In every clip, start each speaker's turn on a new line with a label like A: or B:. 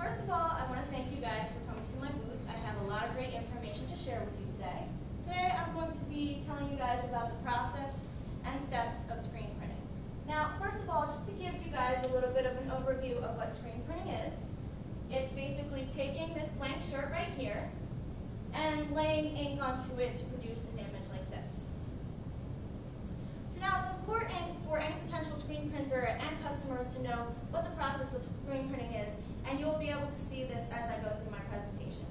A: first of all, I want to thank you guys for coming to my booth. I have a lot of great information to share with you today. Today I'm going to be telling you guys about the process and steps of screen printing. Now, first of all, just to give you guys a little bit of an overview of what screen printing is, it's basically taking this blank shirt right here and laying ink onto it to produce an image like this. So now it's important for any potential screen printer and customers to know what the process of screen printing is, and you will be able to see this as I go through my presentation.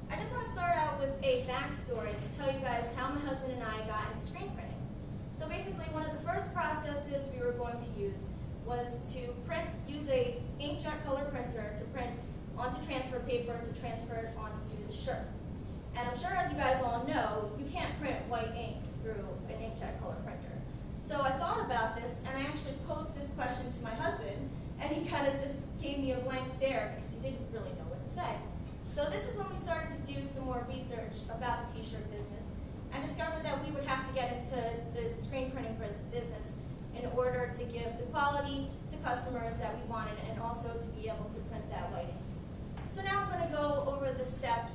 A: I just want to start out with a backstory to tell you guys how my husband and I got into screen printing. So basically, one of the first processes we were going to use was to use a inkjet color printer to print onto transfer paper to transfer it onto the shirt. And I'm sure, as you guys all know, you can't print white ink through an inkjet color printer. So I thought about this, and I actually posed this question to my husband, and he kind of just gave me a blank stare because he didn't really know what to say. So this is when we started to do some more research about the t-shirt business and discovered that we would have to get into the screen printing business in order to give the quality to customers that we wanted and also to be able to print that white ink. So now I'm going to go over the steps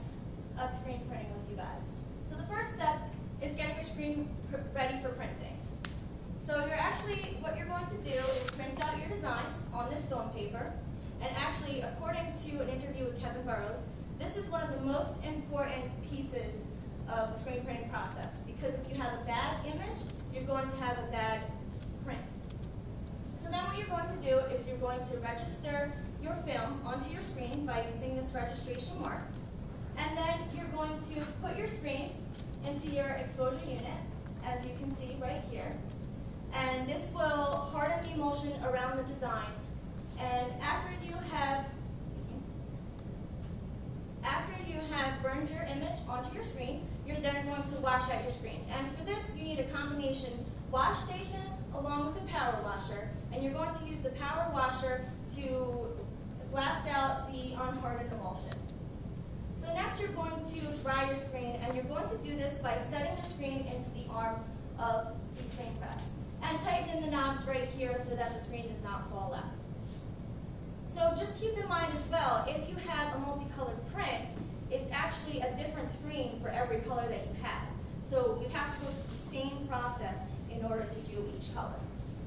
A: of screen printing with you guys. So the first step is getting your screen ready for printing. So what you're going to do is print out your design on this film paper. And actually, according to an interview with Kevin Burrows, this is one of the most important pieces of the screen printing process, because if you have a bad image, you're going to have a bad print. So then what you're going to do is you're going to register your film onto your screen by using this registration mark. And then you're going to put your screen into your exposure unit, as you can see right here. And this will harden the emulsion around the design. And after you have burned your image onto your screen, you're then going to wash out your screen. And for this, you need a combination wash station along with a power washer. And you're going to use the power washer to blast out the unhardened emulsion. So next, you're going to dry your screen, and you're going to do this by setting the screen into the arm of the screen press. And tighten in the knobs right here so that the screen does not fall out. So just keep in mind as well, if you have a multicolored print, it's actually a different screen for every color that you have. So you have to go through the same process in order to do each color.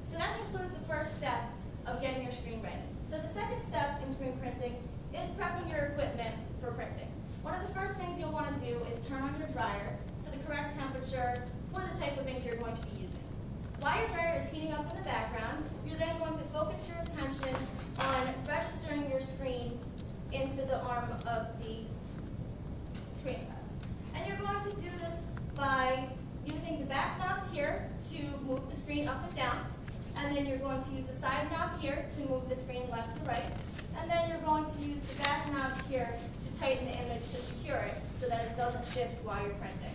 A: So that concludes the first step of getting your screen ready. So the second step in screen printing is prepping your equipment for printing. One of the first things you'll want to do is turn on your dryer to the correct temperature for the type of ink you're going to be using. While your dryer is heating up in the background, you're then going to focus your attention on registering your screen into the arm of the screen press. And you're going to do this by using the back knobs here to move the screen up and down. And then you're going to use the side knob here to move the screen left to right. And then you're going to use the back knobs here to tighten the image to secure it so that it doesn't shift while you're printing.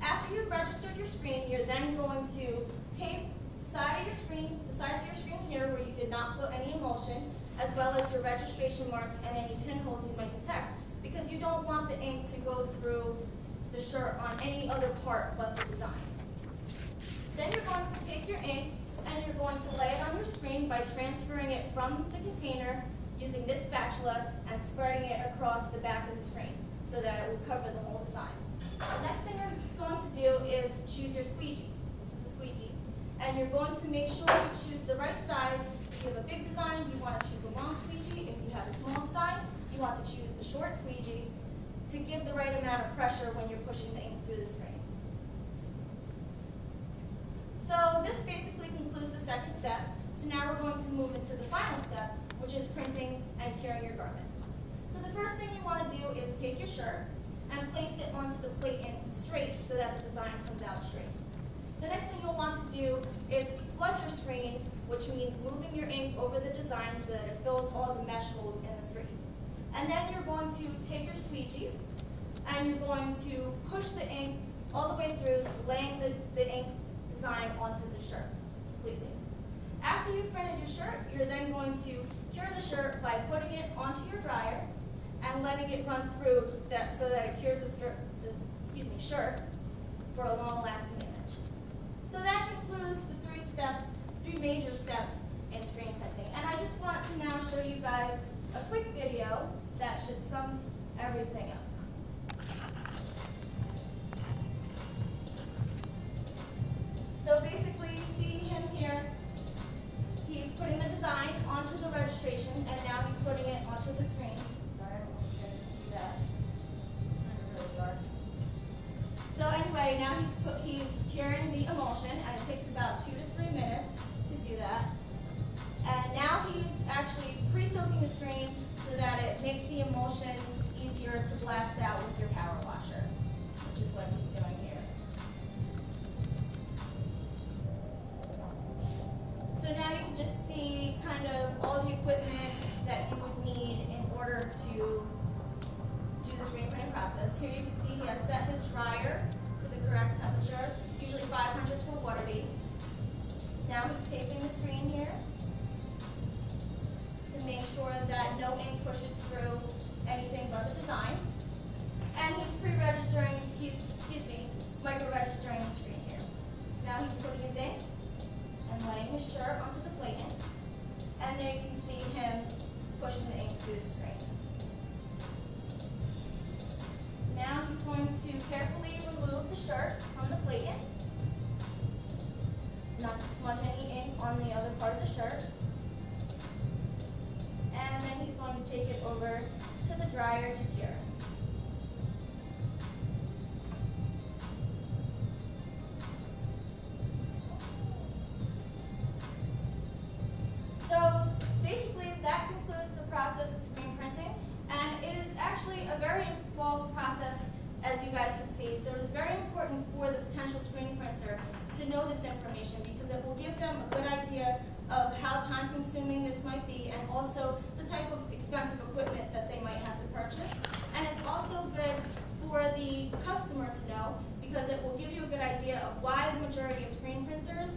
A: After you've registered your screen, you're then going to tape the sides of your screen here where you did not put any emulsion, as well as your registration marks and any pinholes you might detect, because you don't want the ink to go through the shirt on any other part but the design. Then you're going to take your ink and you're going to lay it on your screen by transferring it from the container using this spatula and spreading it across the back of the screen so that it will cover the whole design. The next thing you're going to do is choose your squeegee. This is the squeegee. And you're going to make sure you choose the right size. If you have a big design, you want to choose a long squeegee. If you have a small design, you want to choose a short squeegee to give the right amount of pressure when you're pushing the ink through the screen. So this basically concludes the second step. So now we're going to move into the final step, which is printing and curing your garment. So the first thing you want to do is take your shirt and place it onto the plate in straight so that the design comes out straight. The next thing you'll want to do is flood your screen, which means moving your ink over the design so that it fills all the mesh holes in the screen. And then you're going to take your squeegee and you're going to push the ink all the way through, so laying the ink design onto the shirt completely. After you've printed your shirt, you're then going to cure the shirt by putting it onto your dryer and letting it run through that so that it cures the shirt for a long-lasting image. So that concludes the three major steps in screen printing. And I just want to now show you guys guys a quick video that should sum everything up. So basically, you see him here. He's putting the design onto the registration, and now he's putting it onto the screen. Sorry, I don't know if you guys can see that. It's really dark. So anyway, now he's curing the emulsion, and it takes about 2 to 3 minutes to do that. And now he's actually pre-soaking the screen so that it makes the emulsion easier to blast out with your power washer, which is what he's doing here. So now you can just see kind of all the equipment that you would need in order to do the screen printing process. Here you can see he has set his dryer to the correct temperature, usually 500 for water base. Now he's taping the screen here to make sure that no ink pushes through anything but the design. And he's micro-registering the screen here. Now he's putting his ink and letting his shirt onto the plate ink. And there you can see him pushing the ink through the screen. Now he's going to carefully remove the shirt from the plate ink, not to smudge any ink on the other part of the shirt. And then he's going to take it over to the dryer to cure. So basically that concludes the process of screen printing, and it is actually a very involved process, as you guys can see. So it is very important for the potential screen printer to know this information, because it will give them a good idea of how time-consuming this might be, and also the type of expensive equipment that they might have to purchase. And it's also good for the customer to know, because it will give you a good idea of why the majority of screen printers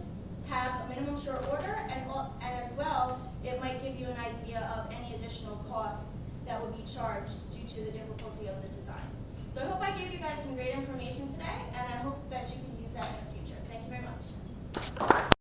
A: have a minimum short order, and as well, it might give you an idea of any additional costs that would be charged due to the difficulty of the design. So I hope I gave you guys some great information today, and I hope that you can